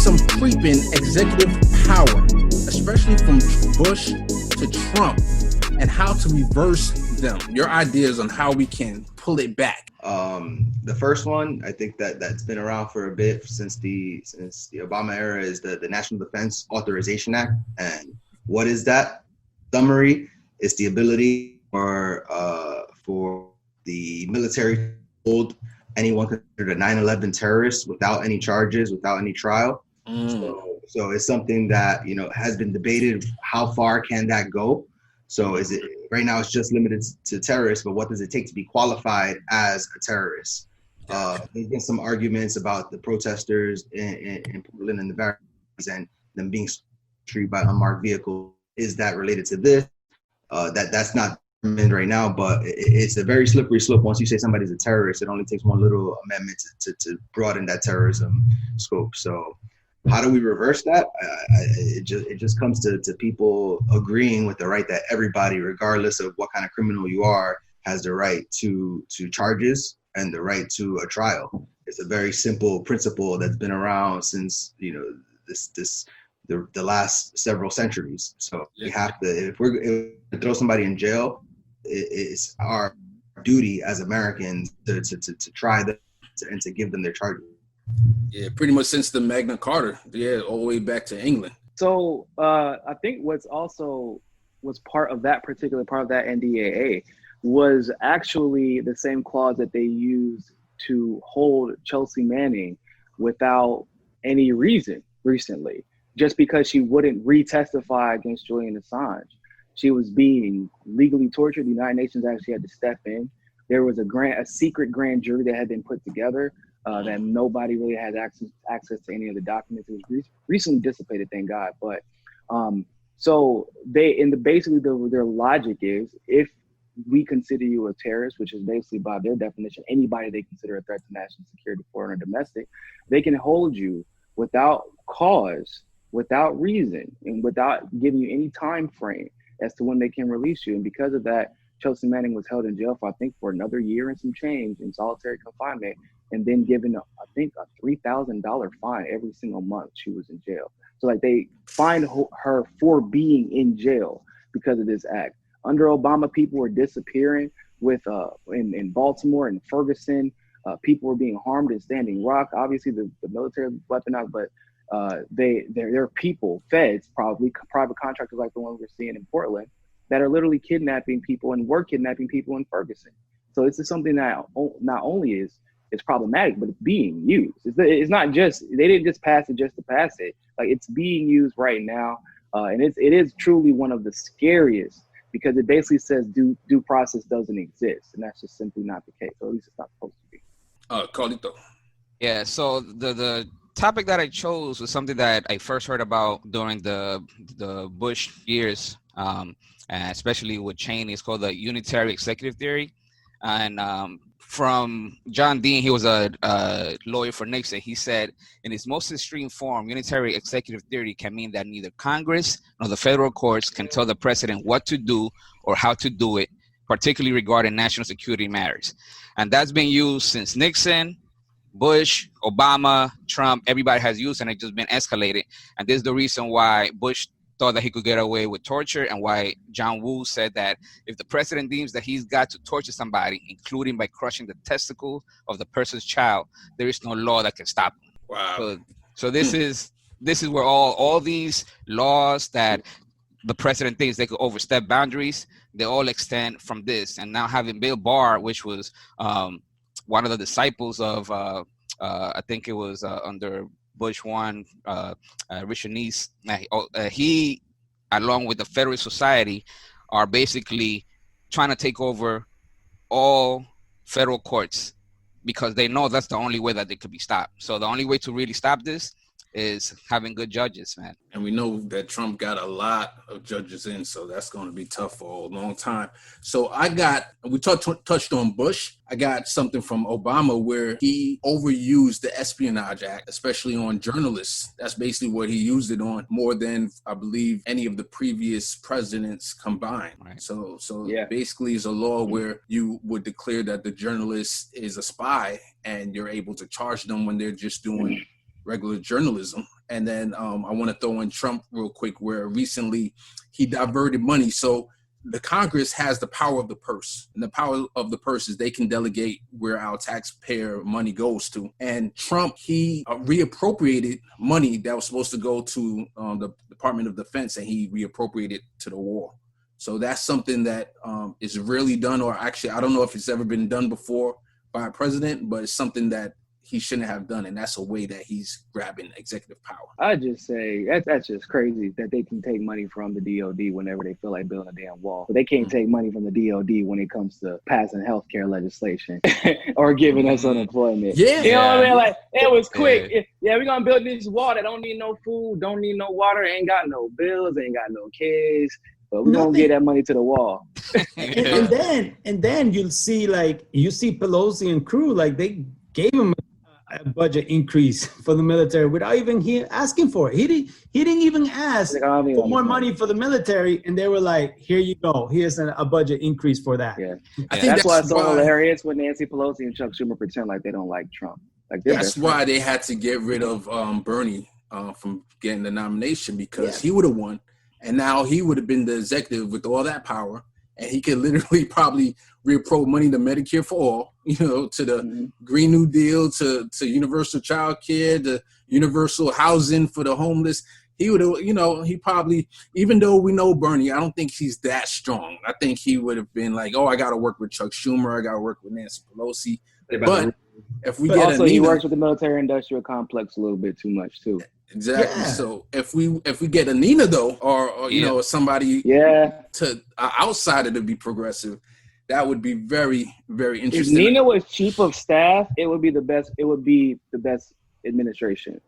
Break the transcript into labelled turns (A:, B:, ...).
A: some creeping executive power, especially from Bush to Trump, and how to reverse them. Your ideas on how we can pull it back.
B: The first one, I think that's been around for a bit since the Obama era, is the National Defense Authorization Act. And what is that? Summary is the ability for the military to hold anyone considered a 9/11 terrorist without any charges, without any trial. So it's something that, you know, has been debated. How far can that go? So is it right now? It's just limited to terrorists, but what does it take to be qualified as a terrorist? There's been some arguments about the protesters in Portland and the barricades and them being treated by unmarked vehicles. Is that related to this? That's not determined right now, but it's a very slippery slope. Once you say somebody's a terrorist, it only takes one little amendment to broaden that terrorism scope. So how do we reverse that? It just comes to people agreeing with the right that everybody, regardless of what kind of criminal you are, has the right to charges and the right to a trial. It's a very simple principle that's been around since, you know, the last several centuries. So we have to, if we're to throw somebody in jail, it's our duty as Americans to try them and to give them their charges.
A: Yeah, pretty much since the Magna Carta, all the way back to England.
C: So I think was part of that particular part of that NDAA was actually the same clause that they used to hold Chelsea Manning without any reason recently, just because she wouldn't retestify against Julian Assange. She was being legally tortured. The United Nations actually had to step in. There was a secret grand jury that had been put together that nobody really had access to any of the documents. It was recently dissipated, thank God. But so basically their logic is, if we consider you a terrorist, which is basically by their definition, anybody they consider a threat to national security, foreign or domestic, they can hold you without cause, without reason, and without giving you any time frame as to when they can release you. And because of that, Chelsea Manning was held in jail for another year and some change in solitary confinement, and then given a $3,000 fine every single month she was in jail. So like they fined her for being in jail because of this act. Under Obama, people were disappearing in Baltimore and Ferguson. People were being harmed in Standing Rock. Obviously, the military weaponized, but there are people, feds, probably private contractors like the ones we're seeing in Portland, that are literally kidnapping people and were kidnapping people in Ferguson. So this is something that not only is problematic, but it's being used. It's not just, they didn't just pass it just to pass it. Like, it's being used right now, and it is truly one of the scariest, because it basically says due process doesn't exist, and that's just simply not the case. Or at least it's not supposed to be.
A: Carlito. Yeah,
D: so the topic that I chose was something that I first heard about during the Bush years, and especially with Cheney. It's called the Unitary Executive Theory. And from John Dean, he was a lawyer for Nixon. He said, in its most extreme form, unitary executive theory can mean that neither Congress nor the federal courts can tell the president what to do or how to do it, particularly regarding national security matters. And that's been used since Nixon, Bush, Obama, Trump. Everybody has used, and it's just been escalated. And this is the reason why Bush thought that he could get away with torture, and why John Woo said that if the president deems that he's got to torture somebody, including by crushing the testicle of the person's child, there is no law that can stop him.
A: Wow.
D: So this is where all these laws that the president thinks they could overstep boundaries, they all extend from this. And now having Bill Barr, which was one of the disciples of I think it was under Bush 1, Richard Nixon, he, along with the Federalist Society, are basically trying to take over all federal courts, because they know that's the only way that they could be stopped. So the only way to really stop this is having good judges, man.
A: And we know that Trump got a lot of judges in, so that's going to be tough for a long time. So we touched on Bush. I got something from Obama where he overused the Espionage Act, especially on journalists. That's basically what he used it on, more than, I believe, any of the previous presidents combined.
D: Right.
A: So yeah. Basically it's a law where you would declare that the journalist is a spy, and you're able to charge them when they're just doing regular journalism. And then I want to throw in Trump real quick, where recently he diverted money. So the Congress has the power of the purse, and the power of the purse is they can delegate where our taxpayer money goes to. And Trump, he reappropriated money that was supposed to go to the Department of Defense, and he reappropriated to the war. So that's something that is rarely done, or actually, I don't know if it's ever been done before by a president, but it's something that he shouldn't have done, and that's a way that he's grabbing executive power.
C: I just say that's just crazy that they can take money from the DOD whenever they feel like building a damn wall, but they can't take money from the DOD when it comes to passing healthcare legislation or giving us unemployment.
A: Yeah,
C: you know what I mean? Like, it was quick. Yeah, we're gonna build this wall that don't need no food, don't need no water, ain't got no bills, ain't got no kids. But we're gonna get that money to the wall.
E: and then you'll see, like, you see Pelosi and crew, like, they gave him a budget increase for the military without even asking for it. He didn't even ask for more money for the military, and they were like, "Here you go. Here's a budget increase for that."
C: Yeah, I think that's why it's so hilarious when Nancy Pelosi and Chuck Schumer pretend like they don't like Trump. Like,
A: that's why they had to get rid of Bernie from getting the nomination, because he would have won, and now he would have been the executive with all that power. And he could literally probably reappropriate money to Medicare for all, to the Green New Deal, to universal child care, to universal housing for the homeless. He would have, he probably, even though we know Bernie, I don't think he's that strong. I think he would have been like, oh, I got to work with Chuck Schumer. I got to work with Nancy Pelosi. But if we get
C: also,
A: Nina,
C: he works with the military-industrial complex a little bit too much too.
A: Exactly. Yeah. So if we get a Nina though, or somebody to outsider to be progressive, that would be very, very interesting.
C: If Nina was chief of staff, it would be the best. It would be the best administration.